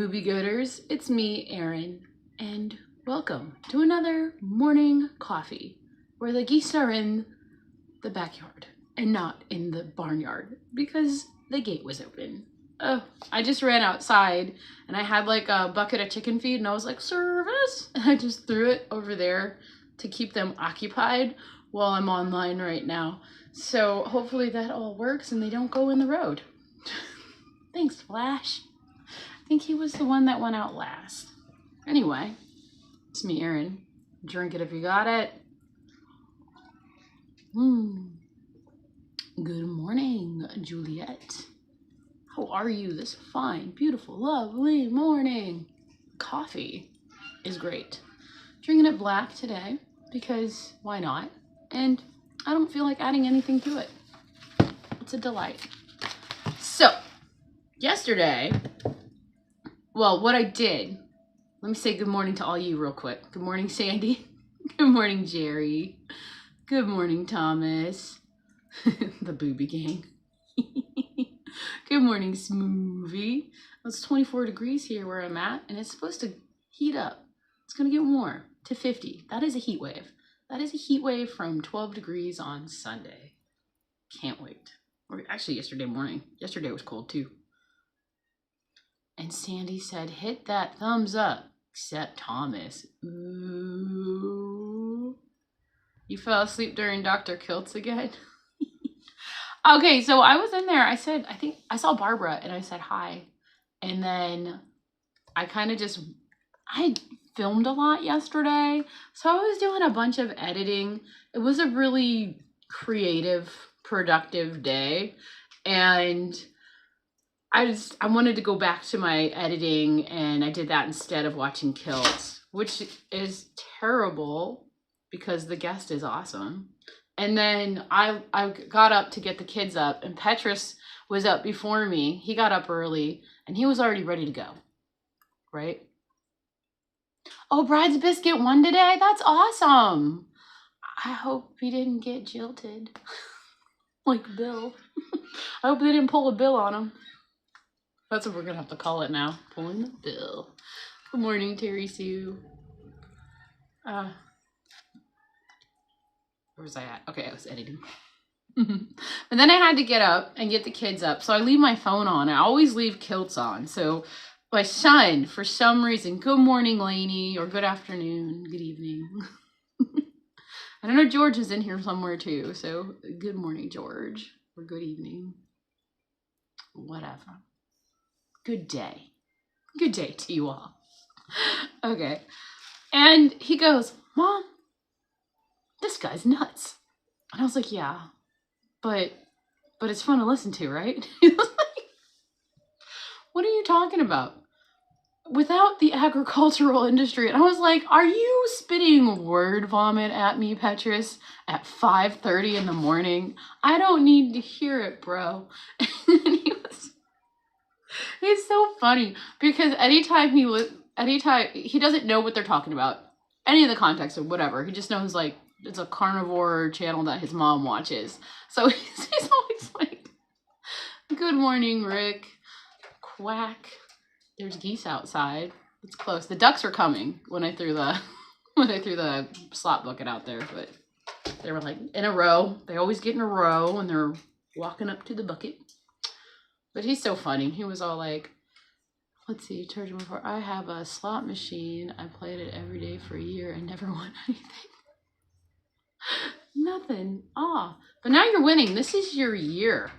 Boobie Goaters, it's me, Erin, and welcome to another morning coffee where the geese are in the backyard and not in the barnyard because the gate was open. Oh, I just ran outside and I had like a bucket of chicken feed and I was like, service! And I just threw it over there to keep them occupied while I'm online right now. So hopefully that all works and they don't go in the road. Thanks, Flash. I think he was the one that went out last. Anyway, it's me, Erin. Drink it if you got it. Good morning, Juliet. How are you this fine, beautiful, lovely morning? Coffee is great. Drinking it black today because why not? And I don't feel like adding anything to it. It's a delight. So, yesterday, well, what I did, let me say good morning to all you real quick. Good morning, Sandy. Good morning, Jerry. Good morning, Thomas. The Boobie gang. Good morning, Smoothie. It's 24 degrees here where I'm at, and it's supposed to heat up. It's going to get warm to 50. That is a heat wave. That is a heat wave from 12 degrees on Sunday. Can't wait. Or actually, yesterday morning. Yesterday was cold, too. And Sandy said, hit that thumbs up. Except Thomas. Ooh. You fell asleep during Dr. Kilt's again? Okay, so I was in there. I think I saw Barbara and I said hi. And then I kind of I filmed a lot yesterday. So I was doing a bunch of editing. It was a really creative, productive day. And I wanted to go back to my editing, and I did that instead of watching Kilts, which is terrible because the guest is awesome. And then I got up to get the kids up, and Petrus was up before me. He got up early, and he was already ready to go, right? Oh, Brad's Biscuit won today? That's awesome. I hope he didn't get jilted like Bill. I hope they didn't pull a Bill on him. That's what we're going to have to call it now. Pulling the bill. Good morning, Terry Sue. Where was I at? Okay, I was editing. But then I had to get up and get the kids up. So I leave my phone on. I always leave Kilts on. So my son, for some reason, good morning, Lainey, or good afternoon, good evening. I don't know, George is in here somewhere too. So good morning, George, or good evening. Whatever. Good day. Good day to you all. Okay. And he goes, Mom, this guy's nuts. And I was like, yeah, but it's fun to listen to, right? He was like, what are you talking about? Without the agricultural industry. And I was like, are you spitting word vomit at me, Petrus, at 5:30 in the morning? I don't need to hear it, bro. And it's so funny because anytime he doesn't know what they're talking about, any of the context or whatever, he just knows like it's a carnivore channel that his mom watches. So he's always like, good morning, Rick. Quack. There's geese outside. It's close. The ducks were coming when I threw the slop bucket out there, but they were like in a row. They always get in a row and they're walking up to the bucket. But he's so funny. He was all like, let's see, charging before. I have a slot machine. I played it every day for a year and never won anything. Nothing. Ah, but now you're winning. This is your year.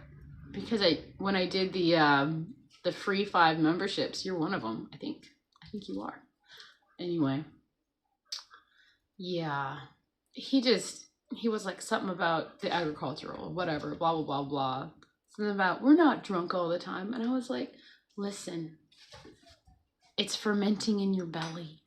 Because when I did the free 5 memberships, you're one of them, I think. I think you are. Anyway. Yeah. He was like something about the agricultural, whatever, blah, blah, blah, blah. Something about, we're not drunk all the time. And I was like, listen, it's fermenting in your belly.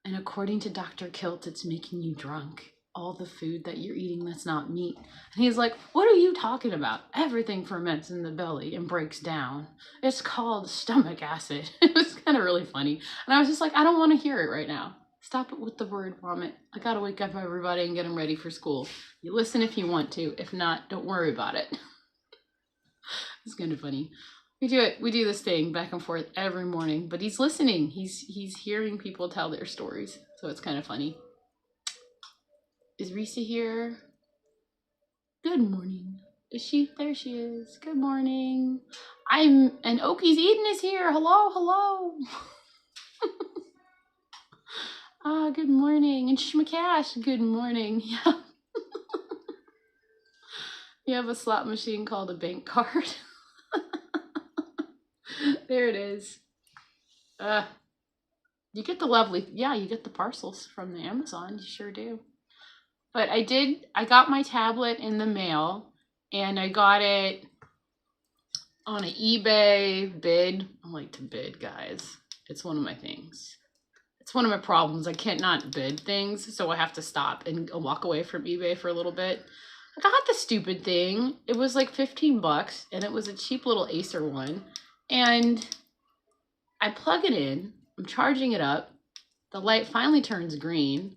And according to Dr. Kilt, it's making you drunk. All the food that you're eating that's not meat. And he's like, what are you talking about? Everything ferments in the belly and breaks down. It's called stomach acid. It was kind of really funny. And I was just like, I don't want to hear it right now. Stop it with the word vomit. I got to wake up everybody and get them ready for school. You listen if you want to. If not, don't worry about it. It's kind of funny. We do this thing back and forth every morning, but he's listening. He's hearing people tell their stories, so it's kind of funny. Is Risa here? Good morning. Is she? There she is. Good morning. And Oki's Eden is here. Hello, hello. Good morning. And Shmakash, good morning. Yeah. You have a slot machine called a bank card. There it is. You get the lovely, yeah, you get the parcels from the Amazon. You sure do. But I got my tablet in the mail, and I got it on an eBay bid. I like to bid, guys. It's one of my things. It's one of my problems. I can't not bid things, so I have to stop and walk away from eBay for a little bit. I got the stupid thing. It was like 15 bucks, and it was a cheap little Acer one. And I plug it in. I'm charging it up. The light finally turns green,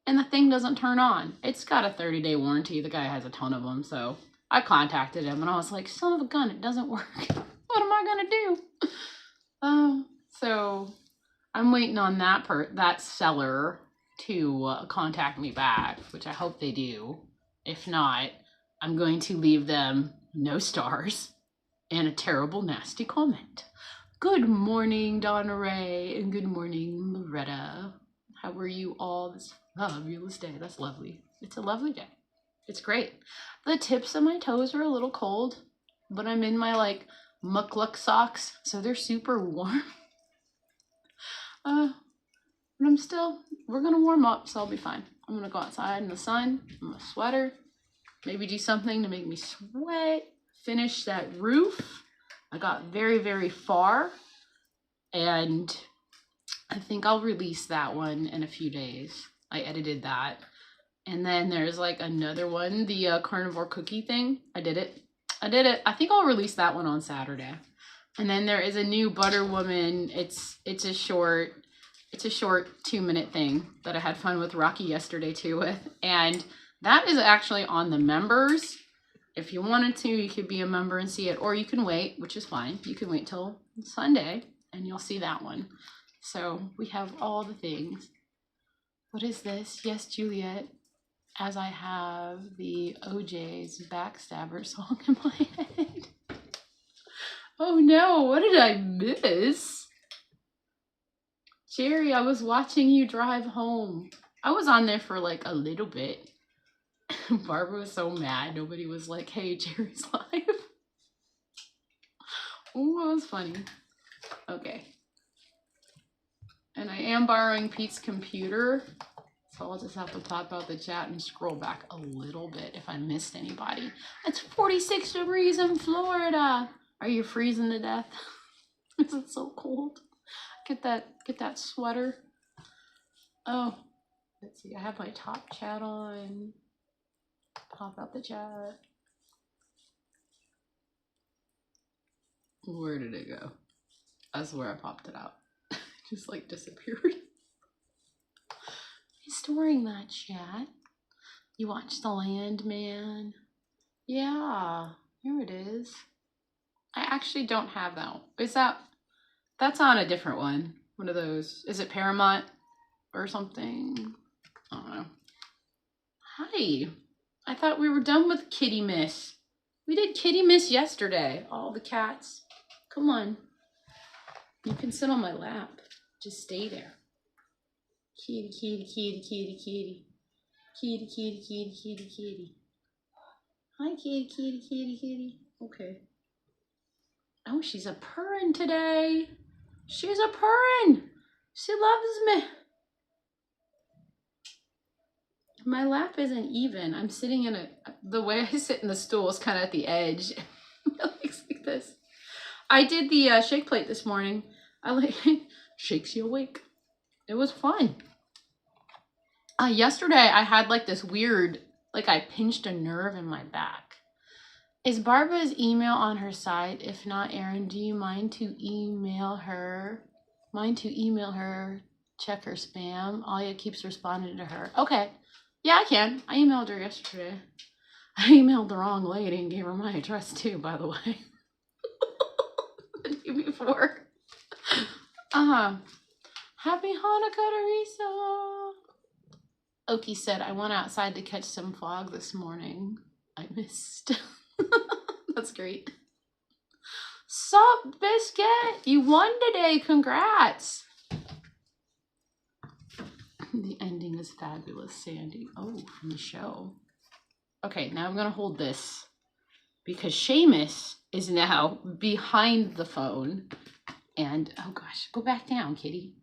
and the thing doesn't turn on. It's got a 30-day warranty. The guy has a ton of them, so I contacted him, and I was like, son of a gun, it doesn't work. What am I gonna do? So I'm waiting on that seller to contact me back, which I hope they do. If not, I'm going to leave them no stars and a terrible, nasty comment. Good morning, Donna Ray, and good morning, Loretta. How are you all this fabulous day? That's lovely. It's a lovely day. It's great. The tips of my toes are a little cold, but I'm in my like muckluck socks, so they're super warm. But we're gonna warm up, so I'll be fine. I'm gonna go outside in the sun, in my sweater, maybe do something to make me sweat, finish that roof. I got very, very far, and I think I'll release that one in a few days. I edited that. And then there's like another one, the carnivore cookie thing. I did it. I think I'll release that one on Saturday. And then there is a new Butter Woman. It's a short 2-minute thing that I had fun with Rocky yesterday too with. And that is actually on the members. If you wanted to, you could be a member and see it, or you can wait, which is fine. You can wait till Sunday and you'll see that one. So we have all the things. What is this? Yes, Juliet. As I have the OJ's Backstabber song in my head. Oh no, what did I miss? Jerry, I was watching you drive home. I was on there for like a little bit. Barbara was so mad. Nobody was like, hey, Jerry's live. Oh, that was funny. Okay. And I am borrowing Pete's computer. So I'll just have to pop out the chat and scroll back a little bit if I missed anybody. It's 46 degrees in Florida. Are you freezing to death? Is it so cold? Get that sweater. Oh, let's see. I have my top chat on. Pop out the chat. Where did it go? I swear I popped it out. Just like disappeared. Storing that chat. You watched The Landman? Yeah, here it is. I actually don't have that. That's on a different one. One of those. Is it Paramount or something? I don't know. Hi. I thought we were done with Kitty Miss. We did Kitty Miss yesterday. All the cats. Come on. You can sit on my lap. Just stay there. Kitty, kitty, kitty, kitty, kitty. Kitty, kitty, kitty, kitty, kitty. Hi, kitty, kitty, kitty, kitty. Okay. Oh, she's a purring today. She's a purring. She loves me. My lap isn't even. I'm sitting in the way I sit in the stool is kind of at the edge. It looks like this. I did the shake plate this morning. I like shakes you awake. It was fun. Yesterday I had like this weird, like I pinched a nerve in my back. Is Barbara's email on her site? If not, Erin, do you mind to email her? Check her spam. Alia keeps responding to her. Okay. Yeah, I can. I emailed her yesterday. I emailed the wrong lady and gave her my address too, by the way. before. Happy Hanukkah, Teresa. Oki said, I went outside to catch some fog this morning. I missed. That's great. Sup, Biscuit? You won today. Congrats. The ending is fabulous, Sandy. Oh, from the show. Okay, now I'm going to hold this because Seamus is now behind the phone. And, oh gosh, go back down, kitty.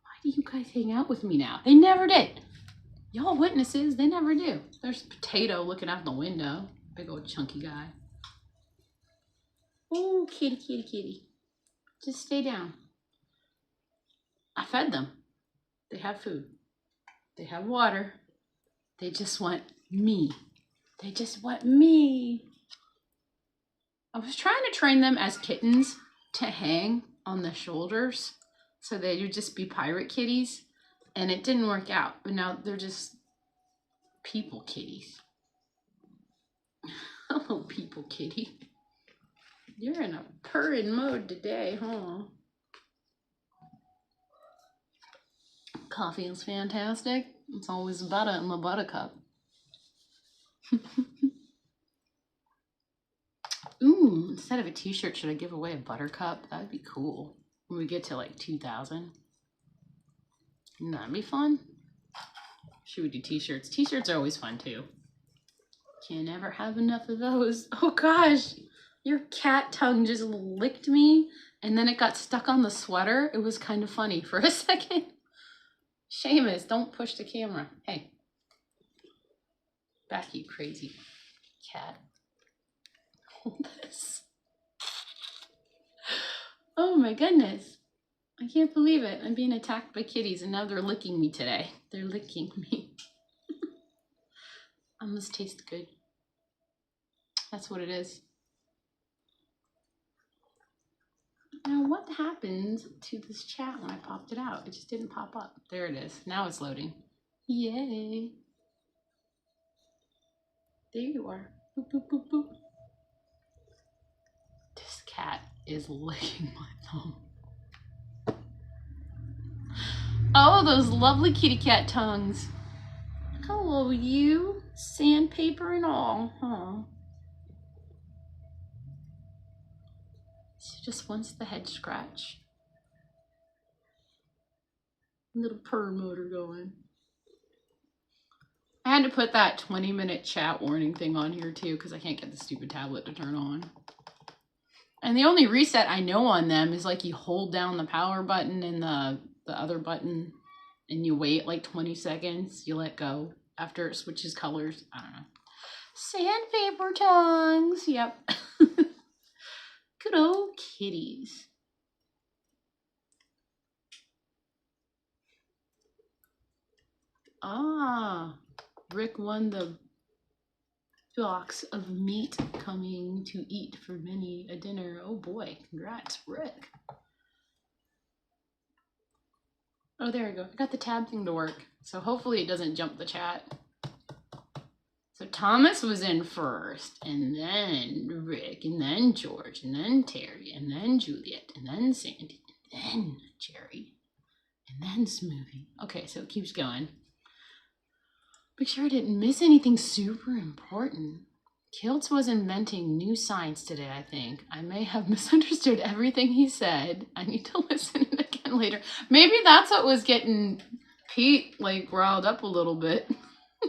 Why do you guys hang out with me now? They never did. Y'all witnesses, they never do. There's Potato looking out the window. Big old chunky guy. Oh, kitty, kitty, kitty. Just stay down. I fed them. They have food. They have water. They just want me. They just want me. I was trying to train them as kittens to hang on the shoulders so they would just be pirate kitties, and it didn't work out. But now they're just people kitties. Hello, people kitty. You're in a purring mode today, huh? Coffee is fantastic. It's always butter in the buttercup. Ooh, instead of a t-shirt, should I give away a buttercup? That'd be cool. When we get to like 2,000. Wouldn't that be fun? Should we do t-shirts? T-shirts are always fun too. Can never have enough of those. Oh gosh, your cat tongue just licked me and then it got stuck on the sweater. It was kind of funny for a second. Seamus, don't push the camera. Hey. Back, you crazy cat. Hold this. Oh my goodness. I can't believe it. I'm being attacked by kitties and now they're licking me today. They're licking me. Must taste good. That's what it is. Now what happened to this chat when I popped it out? It just didn't pop up. There it is. Now it's loading. Yay. There you are. Boop, boop, boop, boop. This cat is licking my thumb. Oh, those lovely kitty cat tongues. Hello, you. Sandpaper and all, huh? She just wants the head scratch. Little purr motor going. I had to put that 20-minute chat warning thing on here too because I can't get the stupid tablet to turn on. And the only reset I know on them is like you hold down the power button and the other button and you wait like 20 seconds. You let go after it switches colors. I don't know. Sandpaper tongues. Yep. Good old kitties. Ah, Rick won the box of meat coming to eat for many a dinner. Oh boy, congrats, Rick. Oh, there we go. I got the tab thing to work. So hopefully it doesn't jump the chat. So Thomas was in first, and then Rick, and then George, and then Terry, and then Juliet, and then Sandy, and then Jerry, and then Smoothie. Okay, so it keeps going. Make sure I didn't miss anything super important. Kiltz was inventing new science today, I think. I may have misunderstood everything he said. I need to listen again later. Maybe that's what was getting Pete, like, riled up a little bit.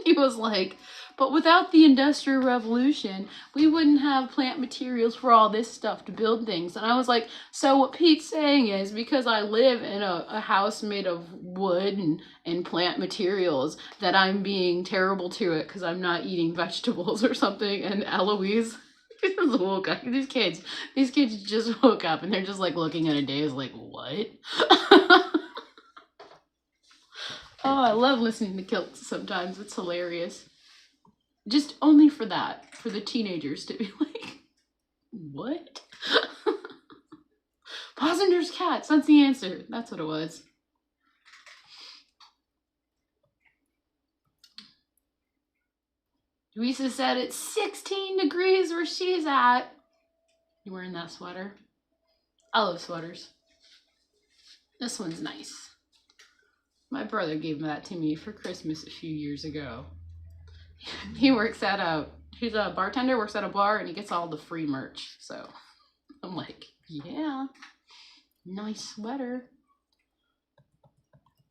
He was like, but without the Industrial Revolution, we wouldn't have plant materials for all this stuff to build things. And I was like, so what Pete's saying is because I live in a house made of wood and plant materials that I'm being terrible to it because I'm not eating vegetables or something. And Eloise just woke up. These kids just woke up and they're just like looking at a daze like, what? Oh, I love listening to Kiltz sometimes. It's hilarious. Just only for that. For the teenagers to be like, what? Possender's cats. That's the answer. That's what it was. Teresa said it's 16 degrees where she's at. You wearing that sweater? I love sweaters. This one's nice. My brother gave that to me for Christmas a few years ago. He works at he's a bartender, works at a bar, and he gets all the free merch. So I'm like, yeah, nice sweater.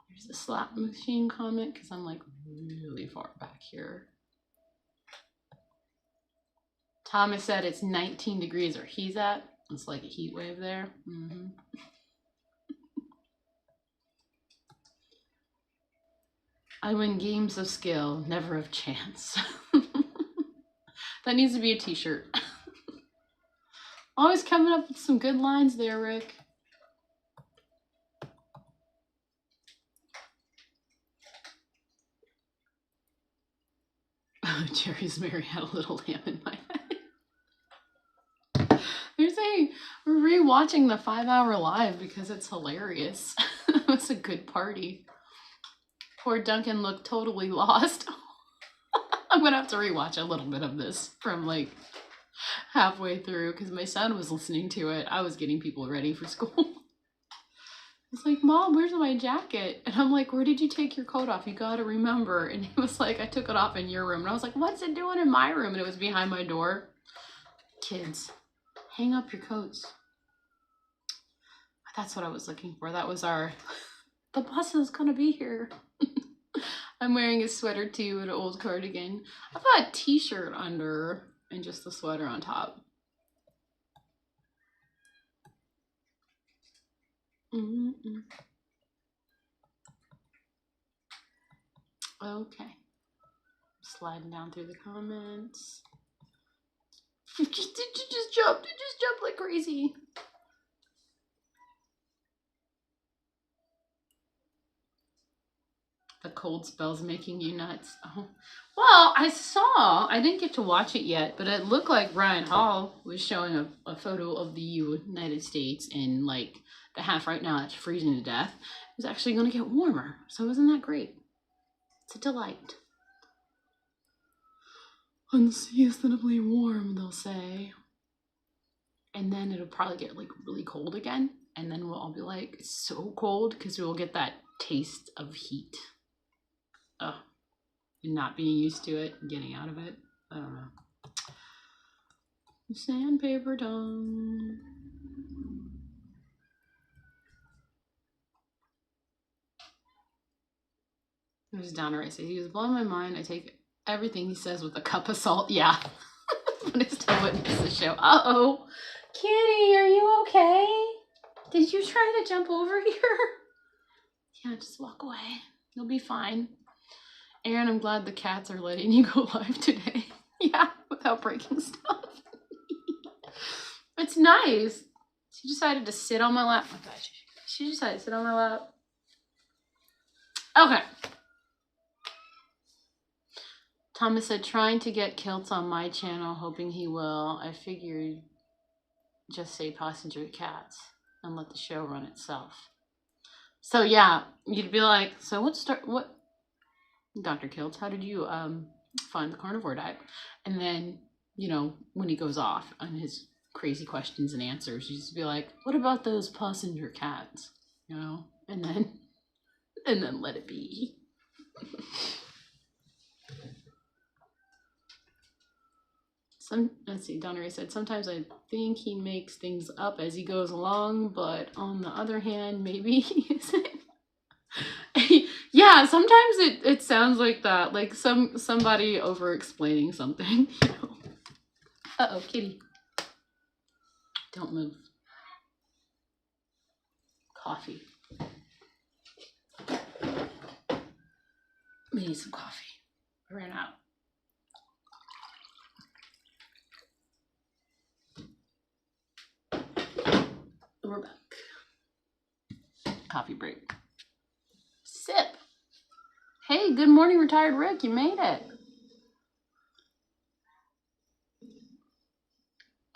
There's the slot machine comment because I'm like really far back here. Thomas said it's 19 degrees where he's at. It's like a heat wave there. Mm-hmm. I win games of skill, never of chance. That needs to be a t-shirt. Always coming up with some good lines there, Rick. Jerry's Mary had a little lamb in my head. We're rewatching the 5-hour live because it's hilarious. It was a good party. Poor Duncan looked totally lost. I'm gonna have to rewatch a little bit of this from like halfway through because my son was listening to it. I was getting people ready for school. It's like, Mom, where's my jacket? And I'm like, where did you take your coat off? You gotta remember. And he was like, I took it off in your room. And I was like, what's it doing in my room? And it was behind my door. Kids, hang up your coats. That's what I was looking for. That was the bus is gonna be here. I'm wearing a sweater too, an old cardigan. I've got a t-shirt under and just the sweater on top. Okay. Sliding down through the comments. It just jumped like crazy. The cold spell's making you nuts. Oh. Well, I didn't get to watch it yet, but it looked like Ryan Hall was showing a photo of the United States, and like the half right now that's freezing to death is actually going to get warmer. So isn't that great? It's a delight. Unseasonably warm, they'll say. And then it'll probably get like really cold again. And then we'll all be like, it's so cold because we'll get that taste of heat. Oh, and not being used to it and getting out of it. I don't know. Sandpaper tongue. It was downright. He was blowing my mind. I take everything he says with a cup of salt. Yeah. But I still witness the show. Uh-oh. Kitty, are you okay? Did you try to jump over here? Yeah, just walk away. You'll be fine. Aaron, I'm glad the cats are letting you go live today. Yeah, without breaking stuff. It's nice. She decided to sit on my lap. Oh my gosh. She decided to sit on my lap. Okay. Thomas said, trying to get kilts on my channel, hoping he will. I figured just say passenger cats and let the show run itself. So yeah, you'd be like, so what, Dr. Kilts, how did you find the carnivore diet? And then, you know, when he goes off on his crazy questions and answers, you just be like, what about those passenger cats? You know, and then let it be. Let's see, Donnery said, sometimes I think he makes things up as he goes along, but on the other hand, maybe he isn't. Yeah, sometimes it sounds like that, like somebody over explaining something, you know. Uh-oh, kitty. Don't move. Coffee. We need some coffee. I ran out. We're back. Coffee break. Sip. Hey, good morning, retired Rick. You made it.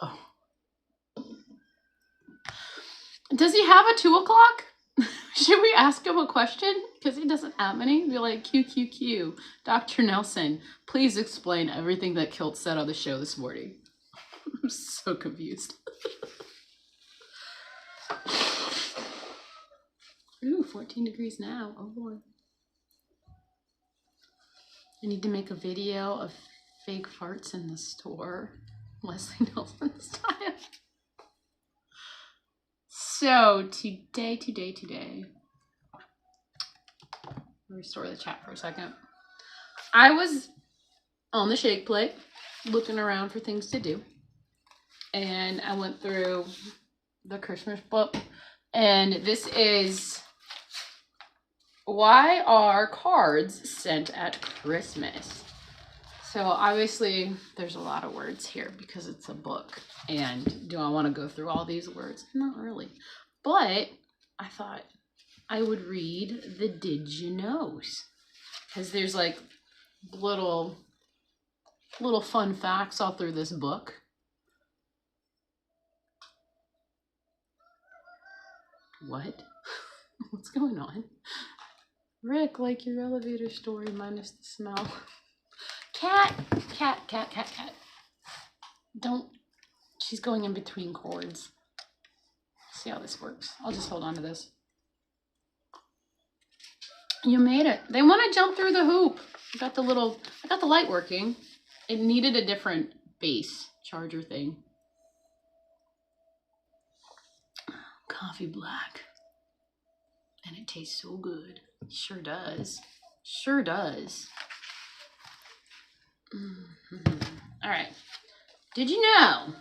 Oh. Does he have a 2 o'clock? Should we ask him a question? Because he doesn't have any. Be like, QQQ. Dr. Nelson, please explain everything that Kilt said on the show this morning. I'm so confused. Ooh, 14 degrees now. Oh boy. I need to make a video of fake farts in the store. Leslie Nelson style. So today. Restore the chat for a second. I was on the shake plate looking around for things to do. And I went through the Christmas book. And this is why are cards sent at Christmas? So obviously there's a lot of words here because it's a book. And do I want to go through all these words? Not really. But I thought I would read the Did You Knows? Because there's like little fun facts all through this book. What? What's going on? Rick, like your elevator story minus the smell. Cat. Don't. She's going in between cords. See how this works. I'll just hold on to this. You made it. They want to jump through the hoop. I got the light working. It needed a different base charger thing. Coffee black. And it tastes so good. Sure does. Sure does. All right. Did you know?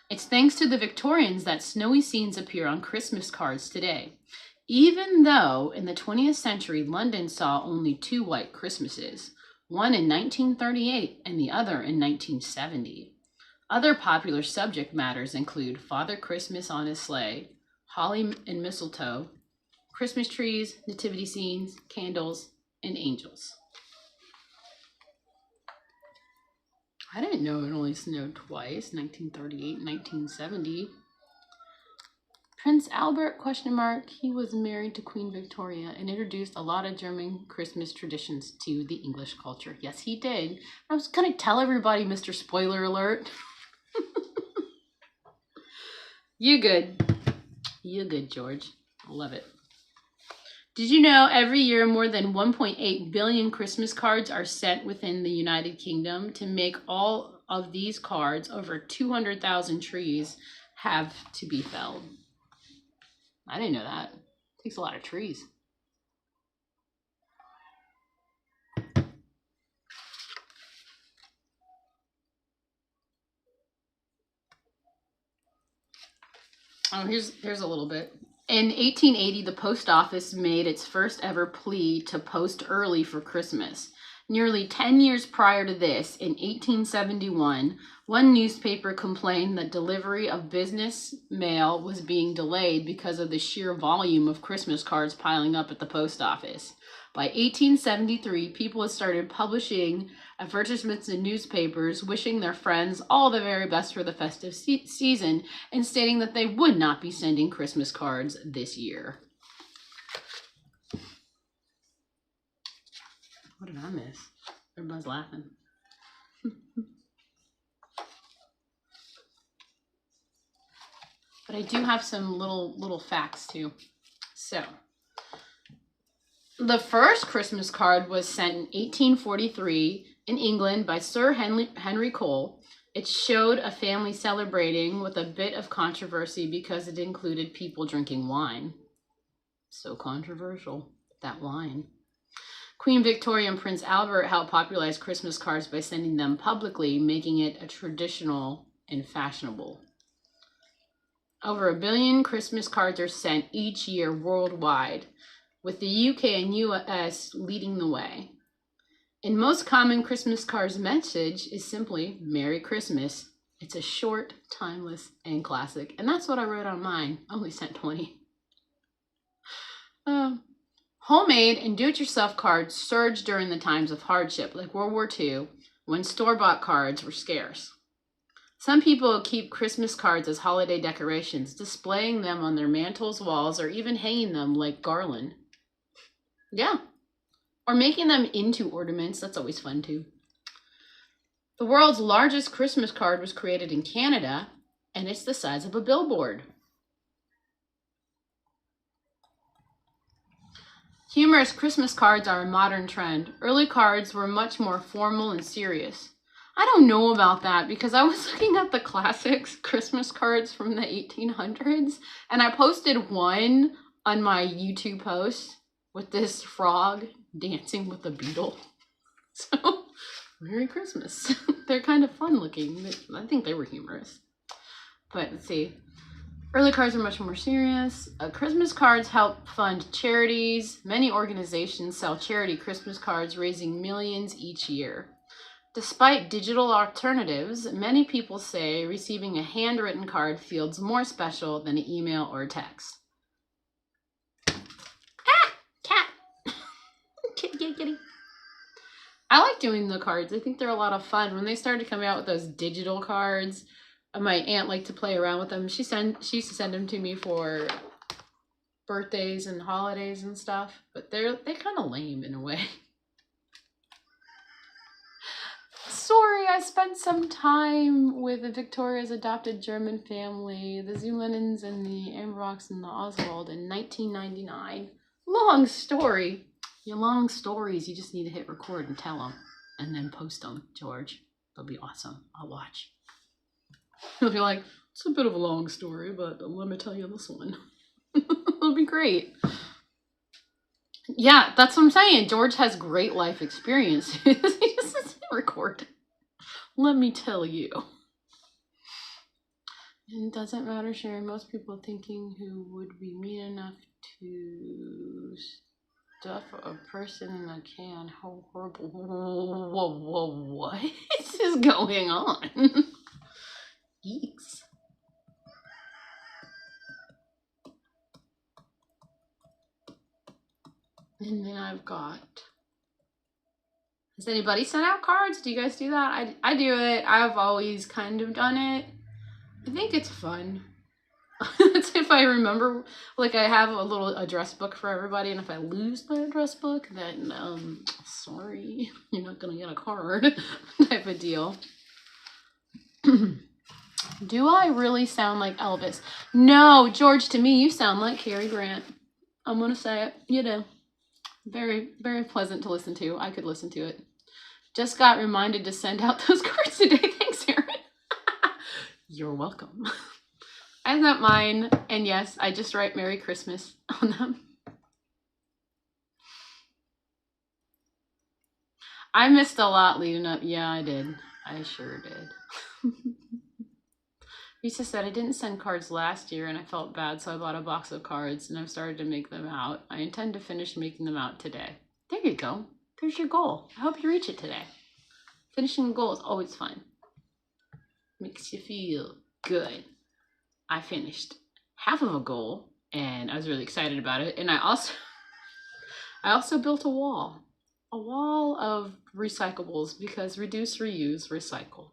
It's thanks to the Victorians that snowy scenes appear on Christmas cards today. Even though in the 20th century, London saw only 2 white Christmases, one in 1938 and the other in 1970. Other popular subject matters include Father Christmas on his sleigh, holly and mistletoe, Christmas trees, nativity scenes, candles, and angels. I didn't know it only snowed twice, 1938 and 1970. Prince Albert, ? He was married to Queen Victoria and introduced a lot of German Christmas traditions to the English culture. Yes, he did. I was going to tell everybody, Mr. Spoiler Alert. You good. You good, George. I love it. Did you know every year more than 1.8 billion Christmas cards are sent within the United Kingdom? To make all of these cards, over 200,000 trees have to be felled. I didn't know that. It takes a lot of trees. Oh, here's a little bit. In 1880, the post office made its first ever plea to post early for Christmas. Nearly 10 years prior to this, in 1871, one newspaper complained that delivery of business mail was being delayed because of the sheer volume of Christmas cards piling up at the post office. By 1873, people had started publishing advertisements in newspapers wishing their friends all the very best for the festive season and stating that they would not be sending Christmas cards this year. What did I miss? Everybody's laughing. But I do have some little facts too. So, the first Christmas card was sent in 1843 in England by Sir Henry Cole. It showed a family celebrating with a bit of controversy because it included people drinking wine. So controversial, that wine. Queen Victoria and Prince Albert helped popularize Christmas cards by sending them publicly, making it a traditional and fashionable. Over 1 billion Christmas cards are sent each year worldwide, with the UK and US leading the way. And most common Christmas cards message is simply Merry Christmas. It's a short, timeless, and classic. And that's what I wrote on mine. I only sent 20. Homemade and do-it-yourself cards surged during the times of hardship, like World War II, when store-bought cards were scarce. Some people keep Christmas cards as holiday decorations, displaying them on their mantles, walls, or even hanging them like garland. Yeah. Or making them into ornaments. That's always fun too. The world's largest Christmas card was created in Canada, and it's the size of a billboard. Humorous Christmas cards are a modern trend. Early cards were much more formal and serious. I don't know about that because I was looking at the classics Christmas cards from the 1800s, and I posted one on my YouTube post with this frog dancing with a beetle. So, Merry Christmas. They're kind of fun looking. I think they were humorous. But let's see. Early cards are much more serious. Christmas cards help fund charities. Many organizations sell charity Christmas cards, raising millions each year. Despite digital alternatives, many people say receiving a handwritten card feels more special than an email or text. Ah! Cat! Kitty. I like doing the cards. I think they're a lot of fun. When they started coming out with those digital cards, my aunt liked to play around with them. She used to send them to me for birthdays and holidays and stuff, but they're kind of lame in a way. Sorry, I spent some time with Victoria's adopted German family, the Zulenens and the Ambrocks and the Oswald in 1999. Long story. Your long stories, you just need to hit record and tell them, and then post them, George. They'll be awesome. I'll watch. He'll be like, it's a bit of a long story, but let me tell you this one. It'll be great. Yeah, that's what I'm saying. George has great life experiences. He just doesn't record. Let me tell you. And it doesn't matter, Sharon. Most people thinking who would be mean enough to stuff a person in a can. How horrible. Whoa, what is going on? Eeks. And then I've got, has anybody sent out cards? Do you guys do that? I do it. I've always kind of done it. I think it's fun. If I remember, like I have a little address book for everybody, and if I lose my address book, then sorry, you're not gonna get a card type of deal. Do I really sound like Elvis? No, George, to me, you sound like Cary Grant. I'm gonna say it. You do. Very, very pleasant to listen to. I could listen to it. Just got reminded to send out those cards today. Thanks, Aaron. You're welcome. I sent mine, and yes, I just write Merry Christmas on them. I missed a lot leading up. Yeah, I did. I sure did. Lisa said, I didn't send cards last year and I felt bad, so I bought a box of cards and I've started to make them out. I intend to finish making them out today. There you go. There's your goal. I hope you reach it today. Finishing a goal is always fun. Makes you feel good. I finished half of a goal and I was really excited about it. And I also built a wall of recyclables, because reduce, reuse, recycle.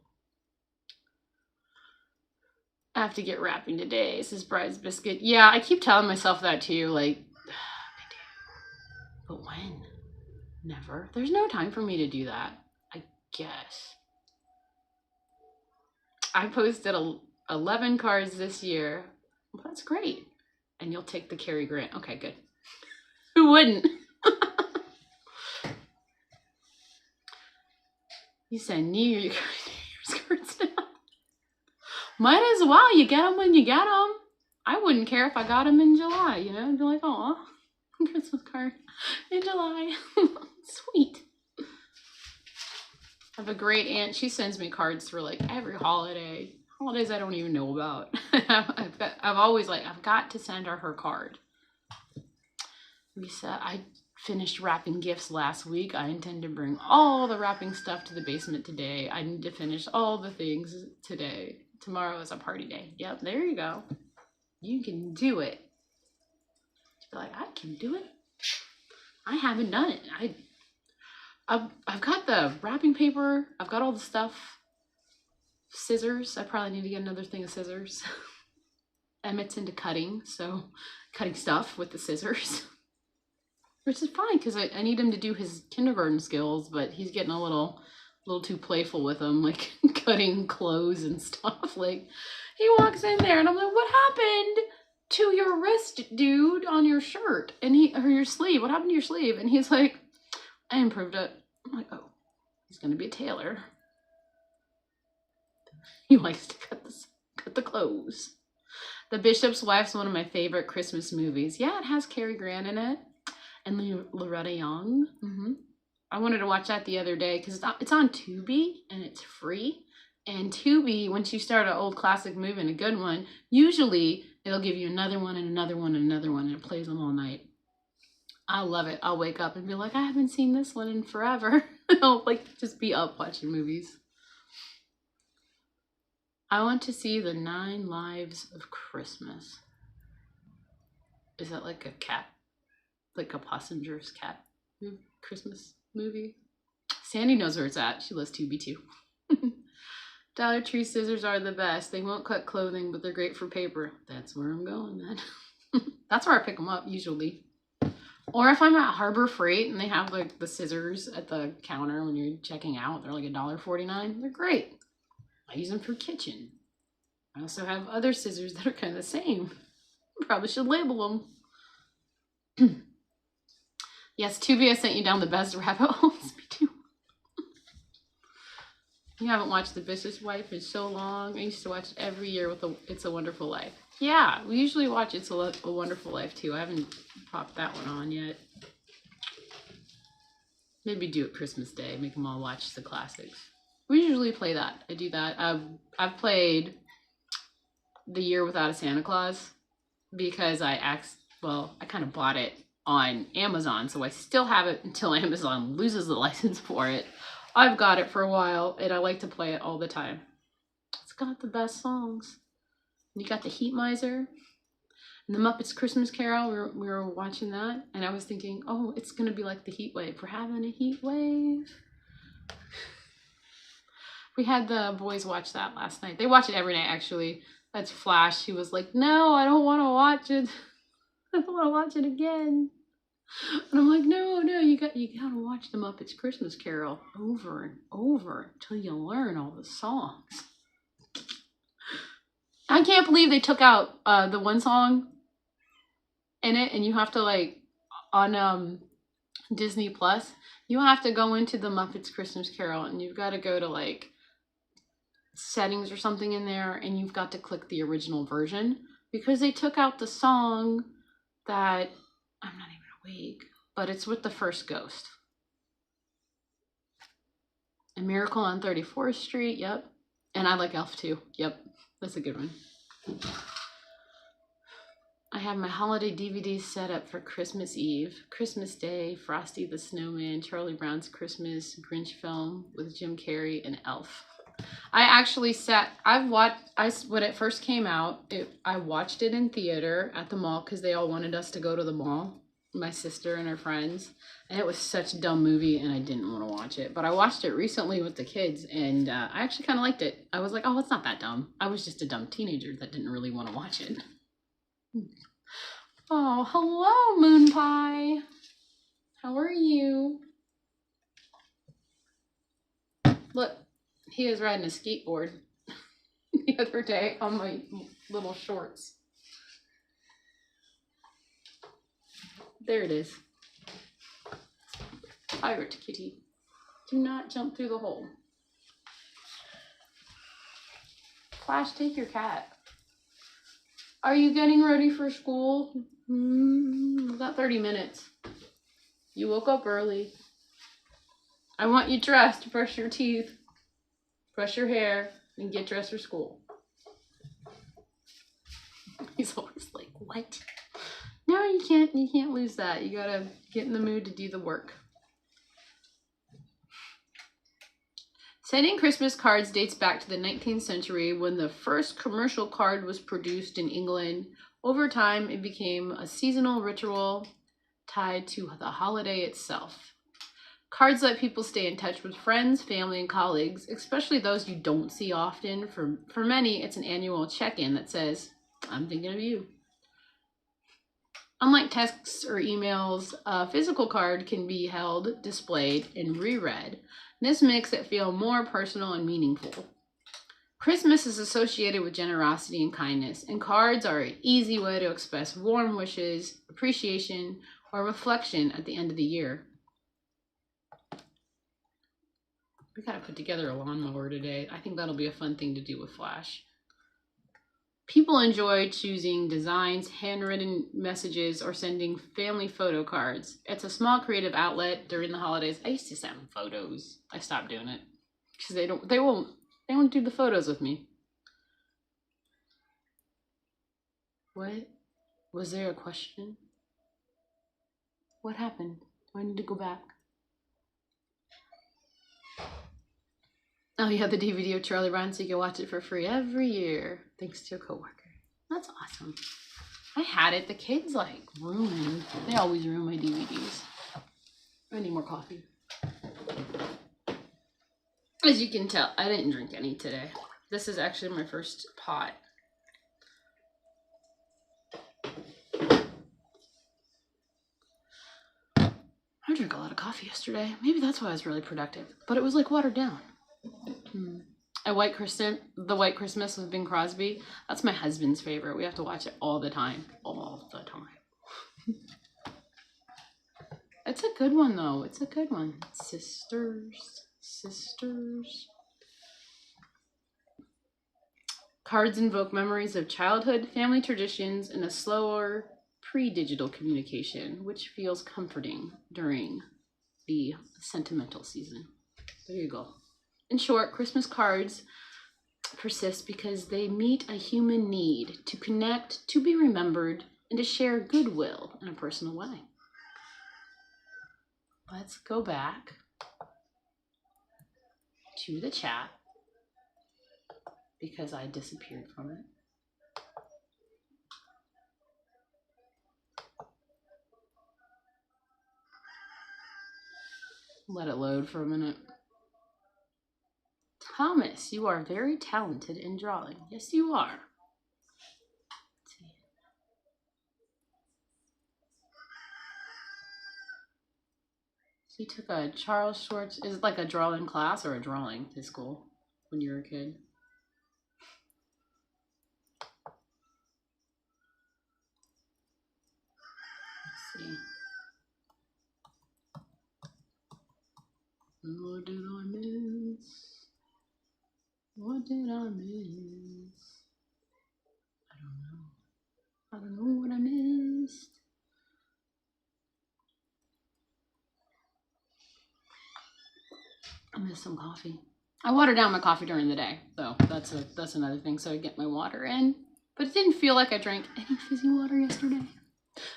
I have to get wrapping today, says Bride's Biscuit. Yeah, I keep telling myself that too, like, I do. But when? Never. There's no time for me to do that, I guess. I posted 11 cards this year. Well, that's great. And you'll take the Cary Grant. Okay, good. Who wouldn't? You said New Year's cards now. Might as well. You get them when you get them. I wouldn't care if I got them in July, you know? I'd be like, oh, Christmas card in July. Sweet. I have a great aunt. She sends me cards for like every holiday. Holidays I don't even know about. I've always like, I've got to send her card. Lisa, I finished wrapping gifts last week. I intend to bring all the wrapping stuff to the basement today. I need to finish all the things today. Tomorrow is a party day. Yep, there you go. You can do it. Be like, I can do it. I haven't done it. I've got the wrapping paper. I've got all the stuff. Scissors. I probably need to get another thing of scissors. Emmett's into cutting, so cutting stuff with the scissors. Which is fine, because I need him to do his kindergarten skills, but he's getting a little too playful with them, like cutting clothes and stuff. Like, he walks in there and I'm like, what happened? to your wrist, dude, on your shirt. And or your sleeve. What happened to your sleeve? And he's like, I improved it. I'm like, oh, he's going to be a tailor. He likes to cut the clothes. The Bishop's Wife's one of my favorite Christmas movies. Yeah, it has Cary Grant in it. And Loretta Young. I wanted to watch that the other day because it's on Tubi and it's free. And Tubi, once you start an old classic movie and a good one, usually it'll give you another one and another one and another one, and it plays them all night. I love it. I'll wake up and be like, I haven't seen this one in forever. I'll like just be up watching movies. I want to see The 9 Lives of Christmas. Is that like a cat? Like a passenger's cat Christmas movie? Sandy knows where it's at. She loves Tubi too. Dollar Tree scissors are the best. They won't cut clothing, but they're great for paper. That's where I'm going then. That's where I pick them up usually. Or if I'm at Harbor Freight and they have like the scissors at the counter when you're checking out, they're like $1.49. They're great. I use them for kitchen. I also have other scissors that are kind of the same. Probably should label them. Yes, Tubi, I sent you down the best rabbit holes. Me too. You haven't watched The Bishop's Wife in so long. I used to watch it every year with It's a Wonderful Life. Yeah, we usually watch It's a Wonderful Life too. I haven't popped that one on yet. Maybe do it Christmas Day. Make them all watch the classics. We usually play that. I do that. I've played The Year Without a Santa Claus because I kind of bought it on Amazon, so I still have it until Amazon loses the license for it. I've got it for a while, and I like to play it all the time. It's got the best songs. You got The Heat Miser and The Muppets Christmas Carol. We were watching that, and I was thinking, oh, it's going to be like the heat wave. We're having a heat wave. We had the boys watch that last night. They watch it every night, actually. That's Flash. He was like, no, I don't want to watch it. I don't want to watch it again. And I'm like, no, you gotta watch The Muppets Christmas Carol over and over until you learn all the songs. I can't believe they took out the one song in it, and you have to like on Disney Plus, you have to go into The Muppets Christmas Carol, and you've got to go to like settings or something in there, and you've got to click the original version because they took out the song that I'm not even awake, but it's with the first ghost. A Miracle on 34th Street, yep. And I like Elf too, yep. That's a good one. I have my holiday DVDs set up for Christmas Eve, Christmas Day, Frosty the Snowman, Charlie Brown's Christmas, Grinch film with Jim Carrey, and Elf. I actually when it first came out, I watched it in theater at the mall because they all wanted us to go to the mall, my sister and her friends, and it was such a dumb movie and I didn't want to watch it. But I watched it recently with the kids, and I actually kind of liked it. I was like, oh, it's not that dumb. I was just a dumb teenager that didn't really want to watch it. Oh, hello, Moon Pie. How are you? Look, he was riding a skateboard the other day on my little shorts. There it is. Pirate kitty. Do not jump through the hole. Flash, take your cat. Are you getting ready for school? We've got 30 minutes. You woke up early. I want you dressed, brush your teeth, brush your hair, and get dressed for school. He's always like, what? No, you can't lose that. You gotta get in the mood to do the work. Sending Christmas cards dates back to the 19th century when the first commercial card was produced in England. Over time, it became a seasonal ritual tied to the holiday itself. Cards let people stay in touch with friends, family, and colleagues, especially those you don't see often. For many, it's an annual check-in that says, I'm thinking of you. Unlike texts or emails, a physical card can be held, displayed, and reread. This makes it feel more personal and meaningful. Christmas is associated with generosity and kindness, and cards are an easy way to express warm wishes, appreciation, or reflection at the end of the year. We gotta put together a lawnmower today. I think that'll be a fun thing to do with Flash. People enjoy choosing designs, handwritten messages, or sending family photo cards. It's a small creative outlet during the holidays. I used to send photos. I stopped doing it because they won't do the photos with me. What? Was there a question? What happened? Do I need to go back? Oh, you have the DVD of Charlie Brown so you can watch it for free every year, thanks to a coworker. That's awesome. I had it. The kids like ruin. They always ruin my DVDs. I need more coffee. As you can tell, I didn't drink any today. This is actually my first pot. I drank a lot of coffee yesterday. Maybe that's why I was really productive. But it was like watered down. The White Christmas with Bing Crosby. That's my husband's favorite. We have to watch it all the time. All the time. It's a good one, though. It's a good one. Sisters. Cards invoke memories of childhood, family traditions, and a slower pre-digital communication, which feels comforting during the sentimental season. There you go. In short, Christmas cards persist because they meet a human need to connect, to be remembered, and to share goodwill in a personal way. Let's go back to the chat because I disappeared from it. Let it load for a minute. Thomas, you are very talented in drawing. Yes, you are. Let's see. So you took a Charles Schwartz, is it like a drawing class or a drawing to school when you were a kid? Let's see. What did I miss? What did I miss? I don't know. I don't know what I missed. I missed some coffee. I water down my coffee during the day, so that's another thing. So I get my water in, but it didn't feel like I drank any fizzy water yesterday,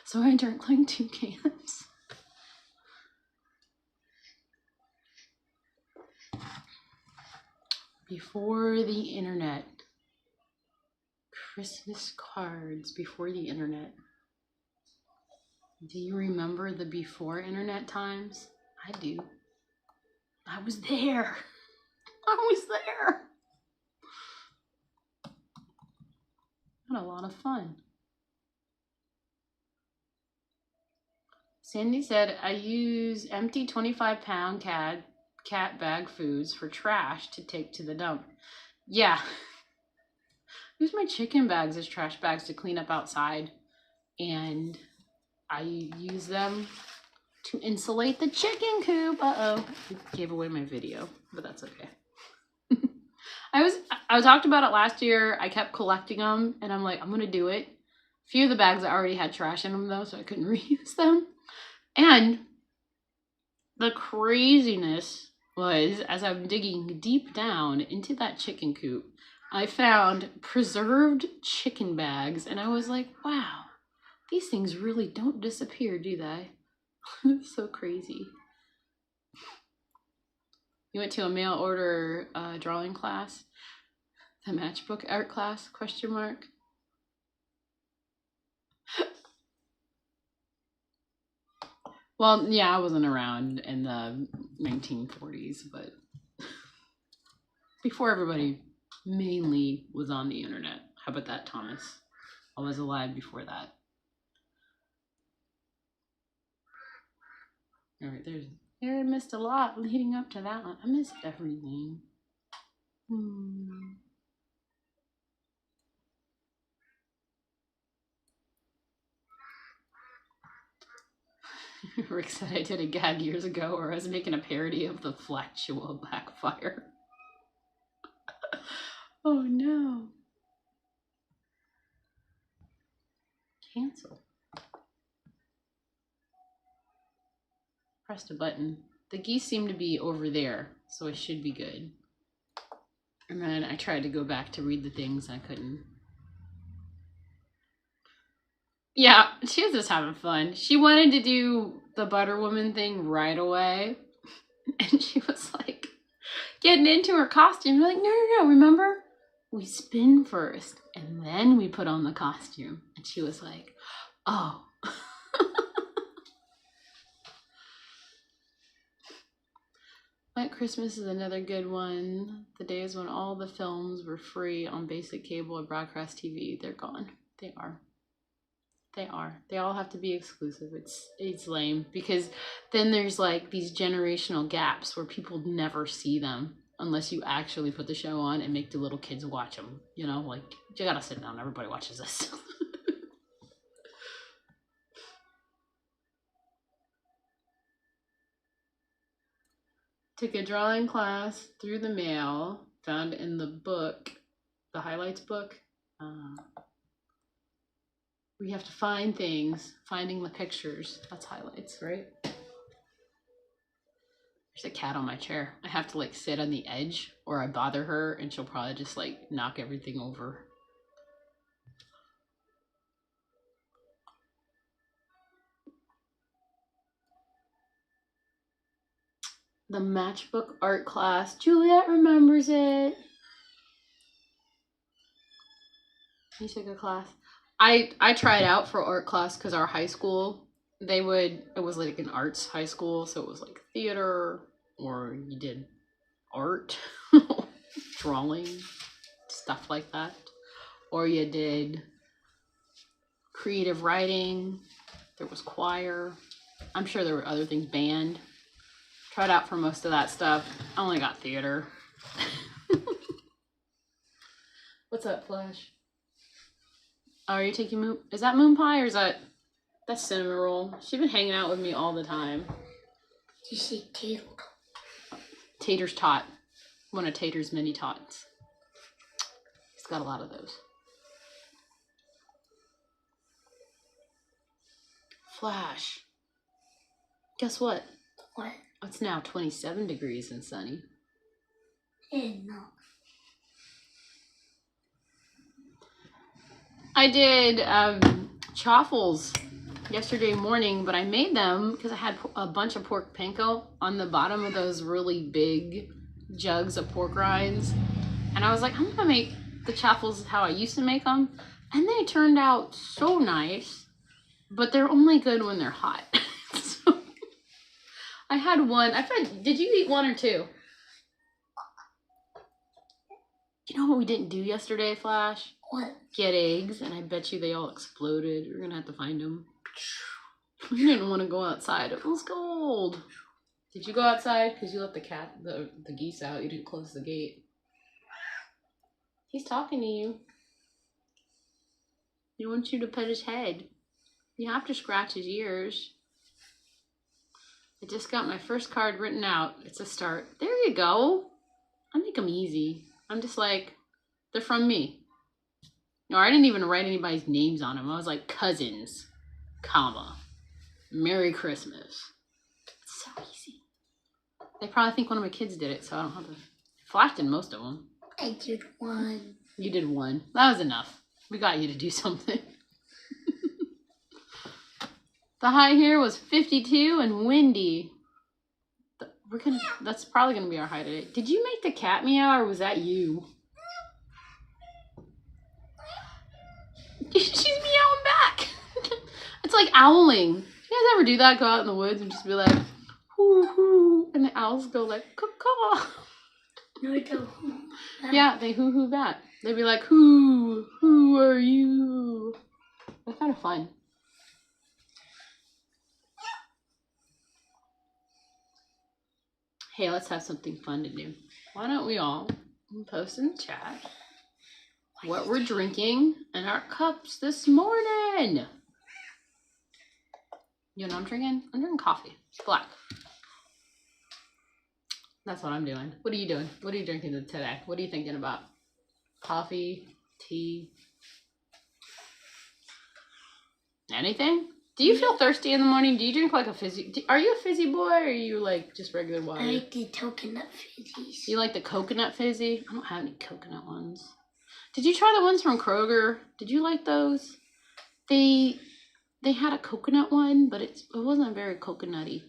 so I drank like 2 cans. Before the internet. Christmas cards before the internet. Do you remember the before internet times? I do. I was there. I was there. Had a lot of fun. Sandy said, I use empty 25-pound cat bag foods for trash to take to the dump. Yeah. Use my chicken bags as trash bags to clean up outside. And I use them to insulate the chicken coop. Uh-oh. I gave away my video, but that's okay. I talked about it last year. I kept collecting them, and I'm like, I'm going to do it. A few of the bags I already had trash in them, though, so I couldn't reuse them. And the craziness was, as I'm digging deep down into that chicken coop, I found preserved chicken bags, and I was like, wow, these things really don't disappear, do they? It's so crazy. You went to a mail order drawing class? The matchbook art class, question mark? Well, yeah, I wasn't around in the 1940s, but before everybody mainly was on the internet. How about that, Thomas? I was alive before that. All right, I missed a lot leading up to that one. I missed everything. Rick said I did a gag years ago where I was making a parody of the flatula backfire. Oh no. Cancel. Pressed a button. The geese seem to be over there, so it should be good. And then I tried to go back to read the things, and I couldn't. Yeah, she was just having fun. She wanted to do the Butter Woman thing right away. And she was like getting into her costume. We're like, no, remember? We spin first, and then we put on the costume. And she was like, oh. White Christmas is another good one. The days when all the films were free on basic cable or broadcast TV, they're gone. They are. They are. They all have to be exclusive. It's lame because then there's like these generational gaps where people never see them unless you actually put the show on and make the little kids watch them. You know, like you gotta sit down. Everybody watches this. Took a drawing class through the mail, found in the book, the highlights book. We have to find things, finding the pictures. That's highlights, right? There's a cat on my chair. I have to like sit on the edge or I bother her and she'll probably just like knock everything over. The matchbook art class. Juliet remembers it. You took a class. I tried out for art class because our high school, it was like an arts high school, so it was like theater, or you did art, drawing, stuff like that, or you did creative writing, there was choir, I'm sure there were other things, band. Tried out for most of that stuff. I only got theater. What's up, Flash? Oh, are you taking moon? Is that moon pie or is that's cinnamon roll? She's been hanging out with me all the time. You see Tater. Tater's tot. One of Tater's mini tots. He's got a lot of those. Flash. Guess what? What? It's now 27 degrees and sunny. No. I did chaffles yesterday morning, but I made them because I had a bunch of pork panko on the bottom of those really big jugs of pork rinds. And I was like, I'm going to make the chaffles how I used to make them. And they turned out so nice, but they're only good when they're hot. So I had one. Did you eat one or two? You know what we didn't do yesterday, Flash? What? Get eggs, and I bet you they all exploded. We're gonna have to find them. We didn't want to go outside. It was cold. Did you go outside? Because you let the geese out. You didn't close the gate. He's talking to you. He wants you to pet his head. You have to scratch his ears. I just got my first card written out. It's a start. There you go. I make them easy. I'm just like, they're from me. No, I didn't even write anybody's names on them. I was like, cousins, comma, Merry Christmas. It's so easy. They probably think one of my kids did it, so I don't have to. Flash did most of them. I did one. You did one. That was enough. We got you to do something. The high here was 52 and windy. That's probably gonna be our high today. Did you make the cat meow or was that you? She's meowing back. It's like owling. You guys ever do that? Go out in the woods and just be like, hoo hoo, and the owls go like, caw. No, they go hoo. Yeah, they hoo hoo back. They'd be like, who are you? They're kind of fun. Hey, let's have something fun to do. Why don't we all post in the chat what we're drinking in our cups this morning? You know what I'm drinking? I'm drinking coffee. It's black. That's what I'm doing. What are you doing? What are you drinking today? What are you thinking about? Coffee? Tea? Anything? Do you feel thirsty in the morning? Do you drink like a fizzy? Are you a fizzy boy or are you like just regular water? I like the coconut fizzies. You like the coconut fizzy? I don't have any coconut ones. Did you try the ones from Kroger? Did you like those? They had a coconut one, but it wasn't very coconutty.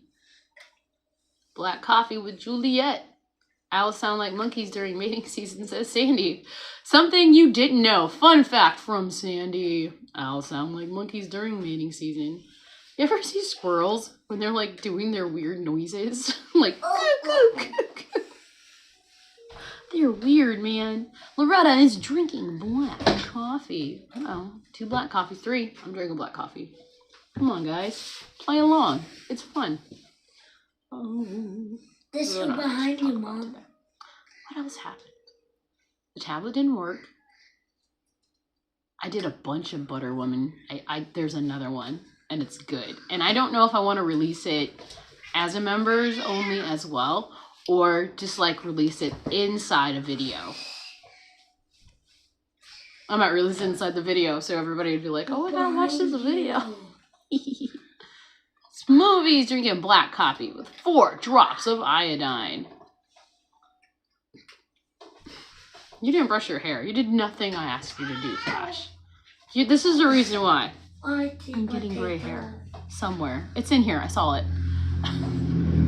Black coffee with Juliet. Owls sound like monkeys during mating season, says Sandy. Something you didn't know. Fun fact from Sandy. Owls sound like monkeys during mating season. You ever see squirrels when they're like doing their weird noises? Like, they're weird, man. Loretta is drinking black coffee. Oh, 2 black coffees, 3. I'm drinking black coffee. Come on, guys. Play along. It's fun. Oh. This is behind you, Mom. What else happened? The tablet didn't work. I did a bunch of Butter Woman. There's another one, and it's good. And I don't know if I want to release it as a members only as well, or just like release it inside a video. I might release it inside the video, so everybody would be like, oh, I gotta watch this video. Smoothies drinking black coffee with 4 drops of iodine. You didn't brush your hair. You did nothing I asked you to do, Flash. This is the reason why. I'm getting gray hair somewhere. It's in here. I saw it.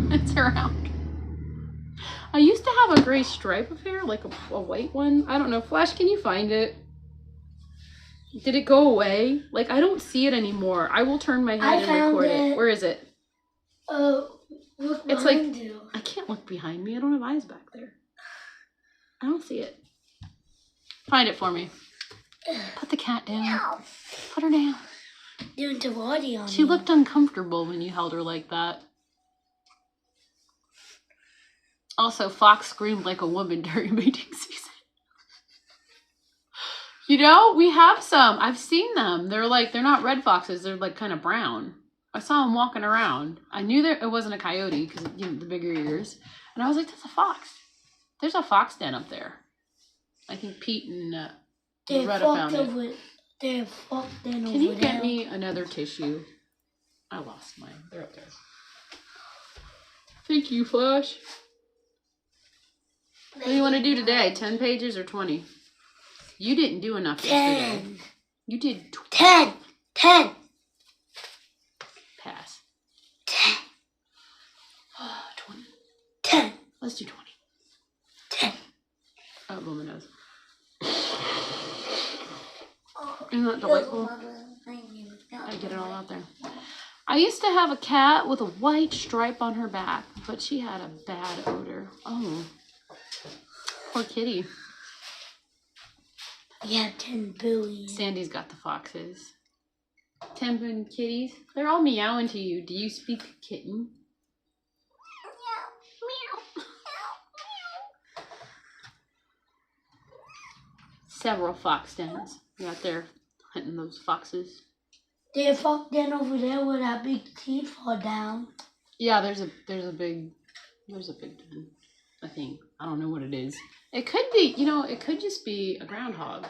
It's around. I used to have a gray stripe of hair, like a white one. I don't know. Flash, can you find it? Did it go away? Like, I don't see it anymore. I will turn my head and record it. Where is it? Oh, look behind it's like, you. I can't look behind me. I don't have eyes back there. I don't see it. Find it for me. Put the cat down. Put her down. Doing Tawadi on She looked uncomfortable when you held her like that. Also, Fox screamed like a woman during mating season. You know, we have some. I've seen them. They're not red foxes. They're like kind of brown. I saw them walking around. I knew that it wasn't a coyote because, you know, the bigger ears. And I was like, that's a fox. There's a fox den up there. I think Pete and Loretta found it. They're fucked in over there. Can you get me another tissue? I lost mine. They're up there. Thank you, Flash. What do you want to do today? 10 pages or 20? You didn't do enough yesterday. 10. You did 10. Pass. 10. 20. 10. Let's do 20. 10. Oh, woman knows. Isn't that delightful? I get it all out there. I used to have a cat with a white stripe on her back, but she had a bad odor. Oh. Poor kitty. Yeah, 10 billion. Sandy's got the foxes. 10 billion kitties. They're all meowing to you. Do you speak kitten? Meow. Several fox dens. You're out there hunting those foxes. They're fucked in over there where that big teeth fall down. Yeah, there's a big den. I think. I don't know what it is. It could be, you know, it could just be a groundhog.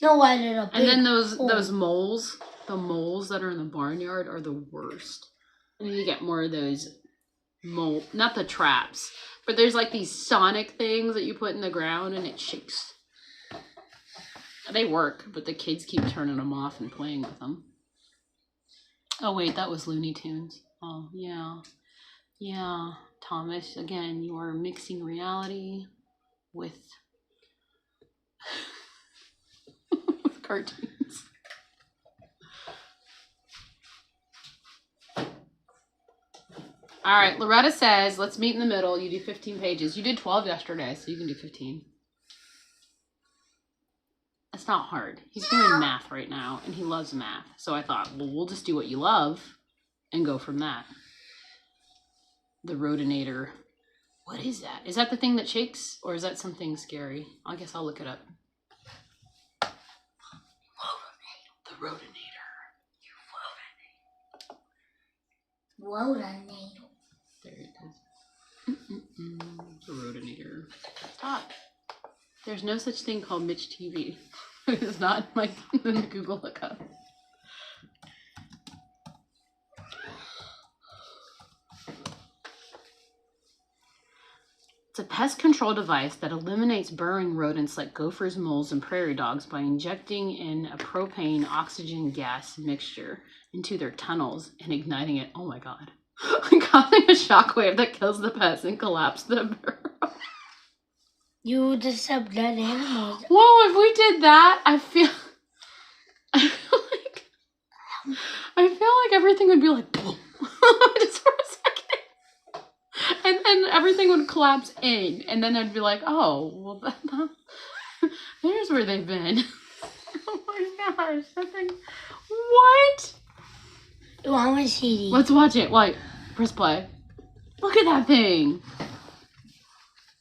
No, why did a big And then those moles, the moles that are in the barnyard are the worst. And then you get more of those not the traps, but there's like these sonic things that you put in the ground and it shakes. They work, but the kids keep turning them off and playing with them. Oh wait, that was Looney Tunes. Oh yeah. Yeah, Thomas, again, you are mixing reality with with cartoons. All right, Loretta says, let's meet in the middle. You do 15 pages. You did 12 yesterday, so you can do 15. It's not hard. He's doing math right now, and he loves math. So I thought, well, we'll just do what you love and go from that. The Rodinator. What is that? Is that the thing that shakes, or is that something scary? I guess I'll look it up. The Rodinator. Rodinator. There it is. It's a Rodinator. Stop. There's no such thing called Mitch TV. It is not in the Google lookup. It's a pest control device that eliminates burrowing rodents like gophers, moles, and prairie dogs by injecting in a propane oxygen gas mixture into their tunnels and igniting it. Oh my god. Causing a shockwave that kills the pests and collapses the burrow. You just have dead animals. Whoa, if we did that, I feel like everything would be like boom. Just for a second. And then everything would collapse in. And then I'd be like, oh, well, there's where they've been. Oh my gosh. That thing. What? I want to see these. Let's watch it. Wait, press play. Look at that thing.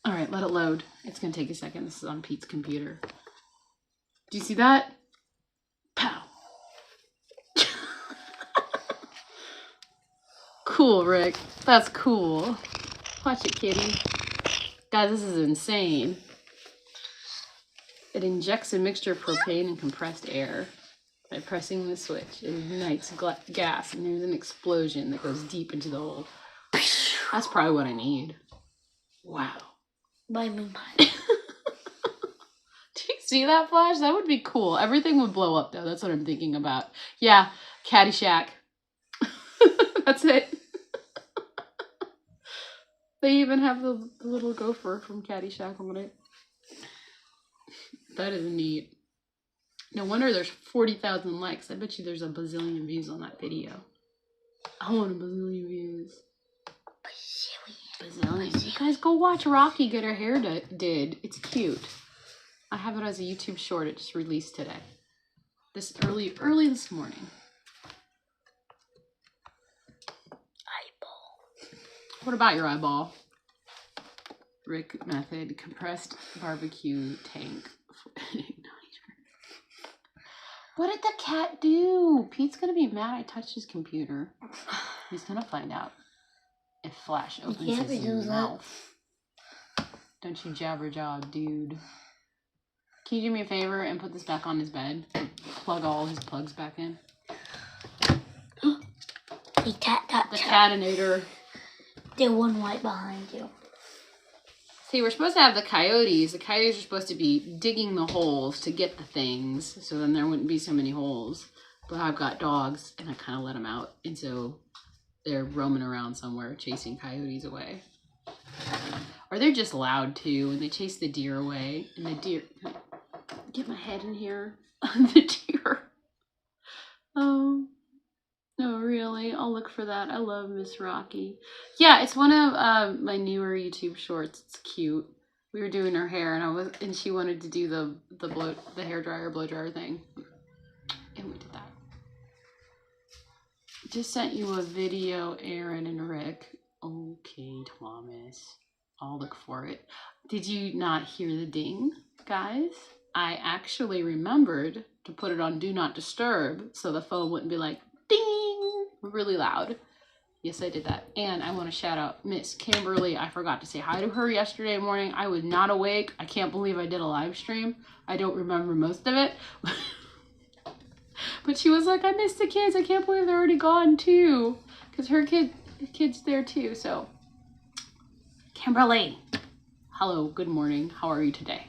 All right, let it load. It's going to take a second. This is on Pete's computer. Do you see that? Pow. Cool, Rick. That's cool. Watch it, kitty. Guys, this is insane. It injects a mixture of propane and compressed air. By pressing the switch, it ignites gas, and there's an explosion that goes deep into the hole. That's probably what I need. Wow. Bye. Do you see that, Flash? That would be cool. Everything would blow up, though. That's what I'm thinking about. Yeah, Caddyshack. That's it. They even have the little gopher from Caddyshack on it. That is neat. No wonder there's 40,000 likes. I bet you there's a bazillion views on that video. I want a bazillion views. Bazillion. You guys go watch Rocky get her hair did. It's cute. I have it as a YouTube short. It just released today. This early this morning. Eyeball. What about your eyeball? Rick method. Compressed barbecue tank. What did the cat do? Pete's gonna be mad I touched his computer. He's gonna find out if Flash opens his mouth. Don't you jabber jaw, dude. Can you do me a favor and put this back on his bed? Plug all his plugs back in. The catinator. The one right behind you. See, we're supposed to have the coyotes. The coyotes are supposed to be digging the holes to get the things, so then there wouldn't be so many holes. But I've got dogs, and I kind of let them out, and so they're roaming around somewhere, chasing coyotes away. Or they're just loud, too, and they chase the deer away, and the deer... Get my head in here. The deer. Oh... No, really. I'll look for that. I love Miss Rocky. Yeah, it's one of my newer YouTube shorts. It's cute. We were doing her hair, and she wanted to do the hair dryer, blow dryer thing, and we did that. Just sent you a video, Aaron and Rick. Okay, Thomas. I'll look for it. Did you not hear the ding, guys? I actually remembered to put it on Do Not Disturb so the phone wouldn't be like, ding, really loud. Yes, I did that. And I want to shout out Miss Kimberly. I forgot to say hi to her yesterday morning. I was not awake. I can't believe I did a live stream. I don't remember most of it. But she was like, I missed the kids. I can't believe they're already gone too. Because her kid's there too. So, Kimberly, hello, good morning. How are you today?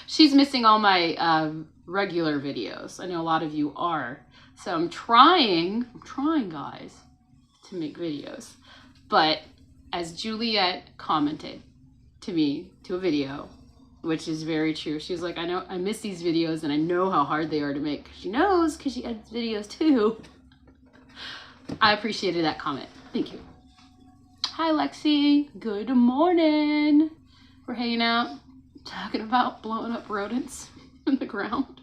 She's missing all my regular videos. I know a lot of you are. So I'm trying guys, to make videos. But as Juliet commented to me, to a video, which is very true. She was like, I know I miss these videos and I know how hard they are to make. She knows because she edits videos too. I appreciated that comment. Thank you. Hi, Lexi. Good morning. We're hanging out, talking about blowing up rodents in the ground.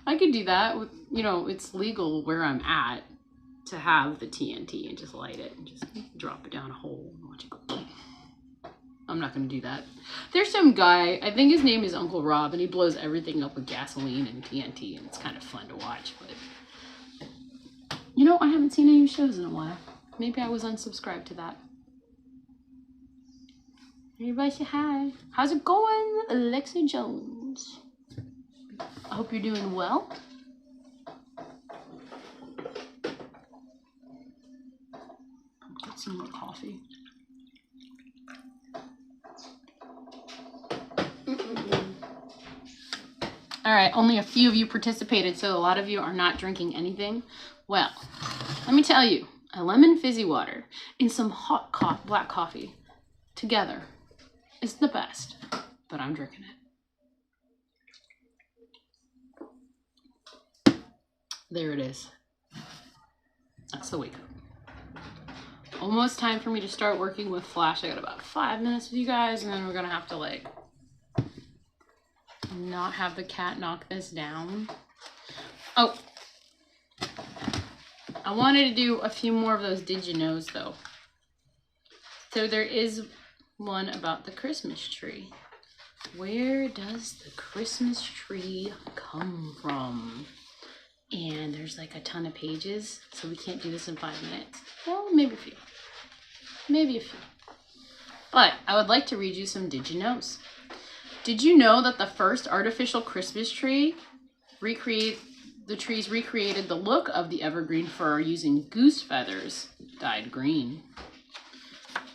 I could do that with, you know, it's legal where I'm at to have the TNT and just light it and just drop it down a hole and watch it go. I'm not going to do that. There's some guy, I think his name is Uncle Rob, and he blows everything up with gasoline and TNT, and it's kind of fun to watch. But, you know, I haven't seen any shows in a while. Maybe I was unsubscribed to that. Everybody say hi. How's it going, Alexa Jones? I hope you're doing well. Get some more coffee. All right, only a few of you participated, so a lot of you are not drinking anything. Well, let me tell you, a lemon fizzy water and some hot black coffee together is the best, but I'm drinking it. There it is. That's the wake up. Almost time for me to start working with Flash. I got about 5 minutes with you guys, and then we're gonna have to like not have the cat knock this down. Oh, I wanted to do a few more of those did you knows though. So there is one about the Christmas tree. Where does the Christmas tree come from? And there's like a ton of pages, so we can't do this in 5 minutes. Well, maybe a few. Maybe a few. But I would like to read you some did you knows. Did you know that the first artificial Christmas tree recreated the look of the evergreen fir using goose feathers dyed green?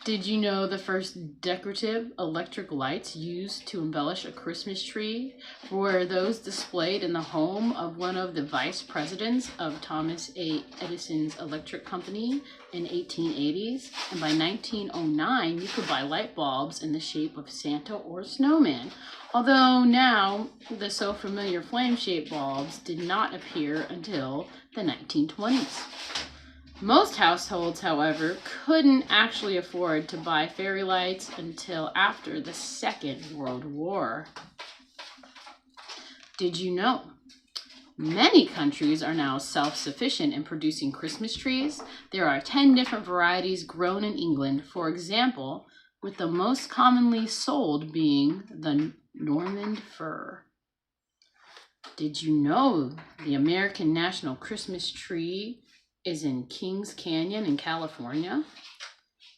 Did you know the first decorative electric lights used to embellish a Christmas tree were those displayed in the home of one of the vice presidents of Thomas A. Edison's electric company in 1880s? And by 1909, you could buy light bulbs in the shape of Santa or snowman. Although now, the so familiar flame-shaped bulbs did not appear until the 1920s. Most households, however, couldn't actually afford to buy fairy lights until after the Second World War. Did you know? Many countries are now self-sufficient in producing Christmas trees. There are 10 different varieties grown in England, for example, with the most commonly sold being the Norman fir. Did you know the American national Christmas tree is in Kings Canyon in California?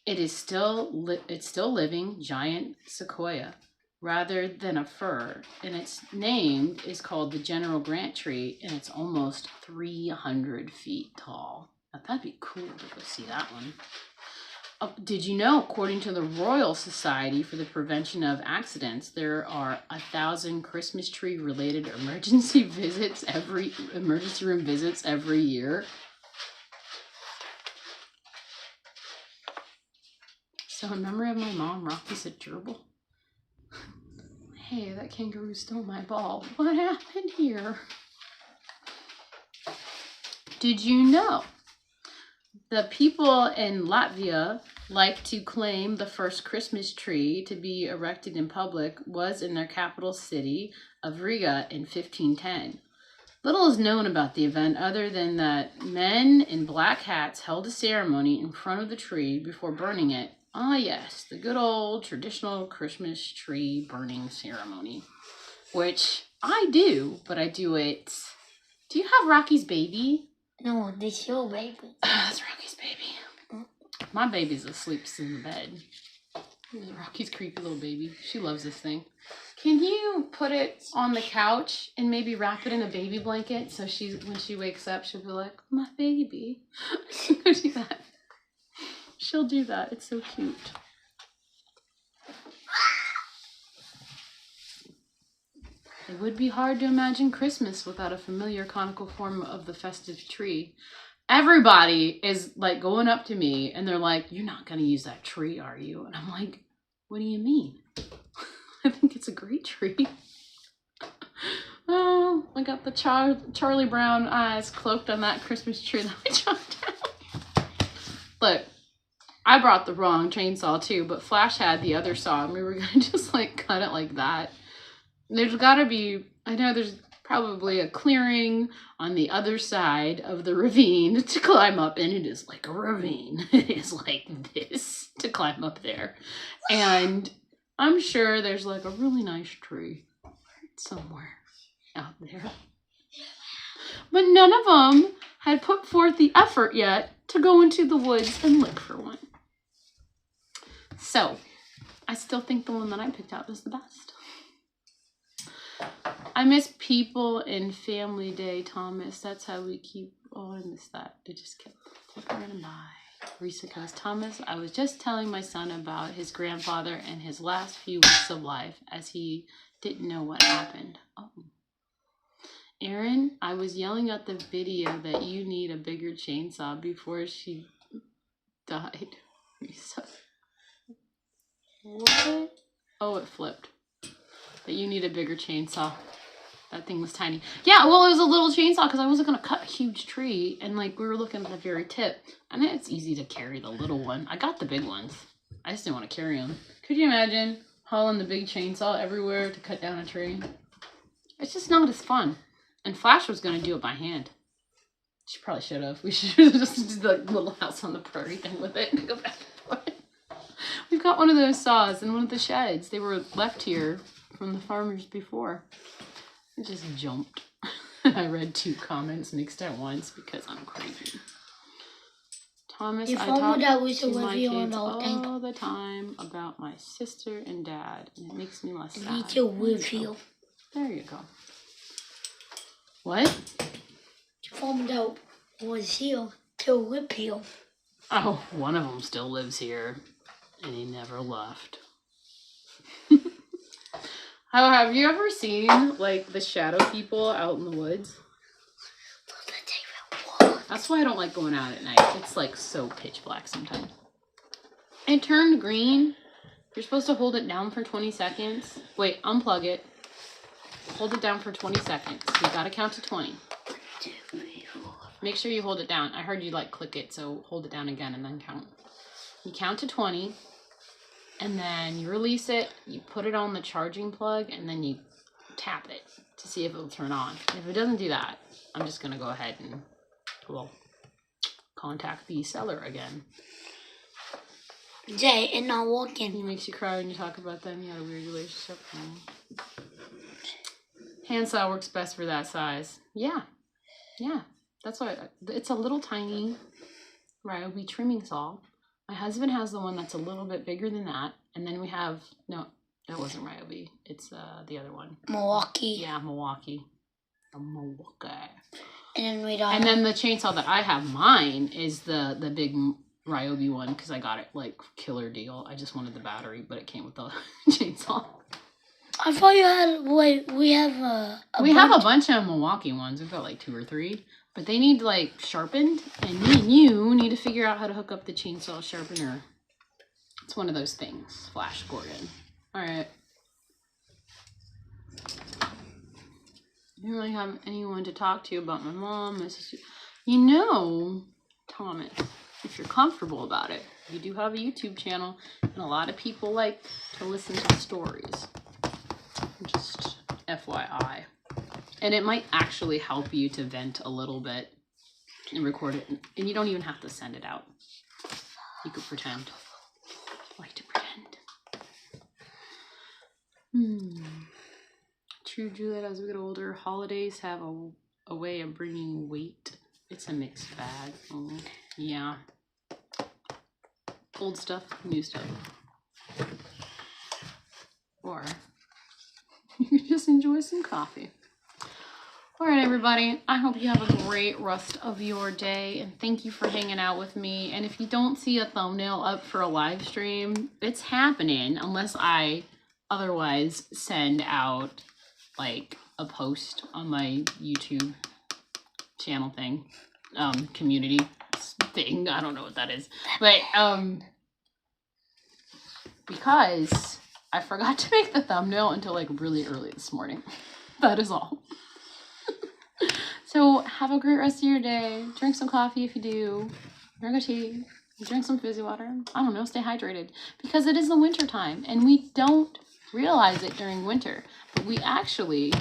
It's still living giant sequoia rather than a fir, and its name is called the General Grant tree, and it's almost 300 feet tall. Now, that'd be cool to go see that one. Oh, did you know, according to the Royal Society for the Prevention of Accidents, there are 1,000 Christmas tree related emergency room visits every year? So in memory of my mom, Rocky said gerbil. Hey, that kangaroo stole my ball. What happened here? Did you know the people in Latvia like to claim the first Christmas tree to be erected in public was in their capital city of Riga in 1510? Little is known about the event other than that men in black hats held a ceremony in front of the tree before burning it. Ah, yes, the good old traditional Christmas tree burning ceremony, which I do, but I do it. Do you have Rocky's baby? No, this is your baby. That's Rocky's baby. My baby's asleep in the bed. Rocky's creepy little baby. She loves this thing. Can you put it on the couch and maybe wrap it in a baby blanket so when she wakes up, she'll be like, my baby. Go do that. She'll do that. It's so cute. It would be hard to imagine Christmas without a familiar conical form of the festive tree. Everybody is like going up to me and they're like, you're not going to use that tree, are you? And I'm like, what do you mean? I think it's a great tree. Oh, I got the Charlie Brown eyes cloaked on that Christmas tree that we chopped down. Look, I brought the wrong chainsaw too, but Flash had the other saw and we were gonna just like cut it like that. There's gotta be, I know there's probably a clearing on the other side of the ravine to climb up, and it is like a ravine. It is like this to climb up there. And I'm sure there's like a really nice tree somewhere out there. But none of them had put forth the effort yet to go into the woods and look for one. So, I still think the one that I picked out was the best. I miss people in Family Day, Thomas. That's how we keep... Oh, I missed that. It just kept flickering by. Risa goes, Thomas, I was just telling my son about his grandfather and his last few weeks of life as he didn't know what happened. Oh. Aaron, I was yelling at the video that you need a bigger chainsaw before she died. Risa. What? Oh, it flipped. That you need a bigger chainsaw. That thing was tiny. Yeah, well, it was a little chainsaw because I wasn't going to cut a huge tree. And, like, we were looking at the very tip. And it's easy to carry the little one. I got the big ones. I just didn't want to carry them. Could you imagine hauling the big chainsaw everywhere to cut down a tree? It's just not as fun. And Flash was going to do it by hand. She probably should have. We should have just did the little house on the prairie thing with it and go back and forth. We've got one of those saws in one of the sheds. They were left here from the farmers before. It just jumped. I read 2 comments mixed at once because I'm crazy. Thomas, I talk to my kids all the time about my sister and dad, and it makes me less sad. Me too, with you. There you go. What? Found out was here to live here. Oh, one of them still lives here, and he never left. Oh, have you ever seen, like, the shadow people out in the woods? That's why I don't like going out at night. It's, like, so pitch black sometimes. It turned green. You're supposed to hold it down for 20 seconds. Wait, unplug it. Hold it down for 20 seconds. You gotta count to 20. 1, 2, 3, 4. Make sure you hold it down. I heard you, like, click it, so hold it down again and then count. You count to 20. And then you release it, you put it on the charging plug, and then you tap it to see if it'll turn on. If it doesn't do that, I'm just going to go ahead and, well, contact the seller again. Jay, it's not working. It makes you cry when you talk about them. You had a weird relationship. Handsaw works best for that size. Yeah. Yeah. That's why it's a little tiny Ryobi trimming saw. My husband has the one that's a little bit bigger than that. And then we have, no, that wasn't Ryobi. It's the other one. Milwaukee. Yeah, Milwaukee. Milwaukee. And then the chainsaw that I have, mine, is the big Ryobi one because I got it, like, killer deal. I just wanted the battery, but it came with the chainsaw. I thought you had, wait, we have a bunch of Milwaukee ones. We've got, like, 2 or 3. But they need, like, sharpened, and me and you need to figure out how to hook up the chainsaw sharpener. It's one of those things. Flash Gordon. Alright. I don't really have anyone to talk to about my mom, my sister. You know, Thomas, if you're comfortable about it, you do have a YouTube channel, and a lot of people like to listen to stories. Just FYI. And it might actually help you to vent a little bit and record it. And you don't even have to send it out. You could pretend. I like to pretend. True, Juliet, as we get older, holidays have a way of bringing weight. It's a mixed bag. Oh, yeah. Old stuff, new stuff. Or you can just enjoy some coffee. All right, everybody, I hope you have a great rest of your day, and thank you for hanging out with me. And if you don't see a thumbnail up for a live stream, it's happening unless I otherwise send out, like, a post on my YouTube channel thing, community thing. I don't know what that is, but because I forgot to make the thumbnail until, like, really early this morning. That is all. So have a great rest of your day. Drink some coffee if you do. Drink a tea. Drink some fizzy water. I don't know, stay hydrated. Because it is the winter time, and we don't realize it during winter. But we actually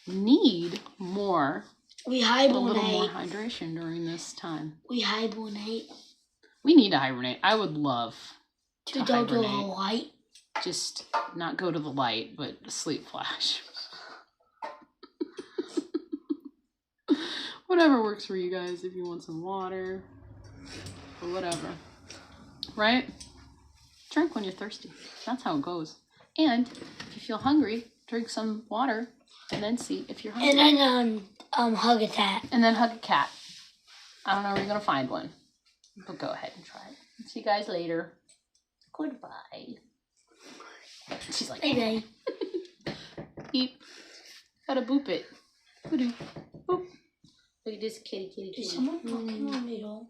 need more. We hibernate. A little more hydration during this time. We hibernate. We need to hibernate. I would love to go hibernate. to the light. Just not go to the light, but sleep, Flash. Whatever works for you guys. If you want some water or whatever, right? Drink when you're thirsty. That's how it goes. And if you feel hungry, drink some water and then see if you're hungry. And then hug a cat. And then hug a cat. I don't know where you're gonna find one, but go ahead and try it. See you guys later. Goodbye. She's like, Bye bye. beep. Gotta boop it. Boop. Look at this kitty. Is someone knocking on the door?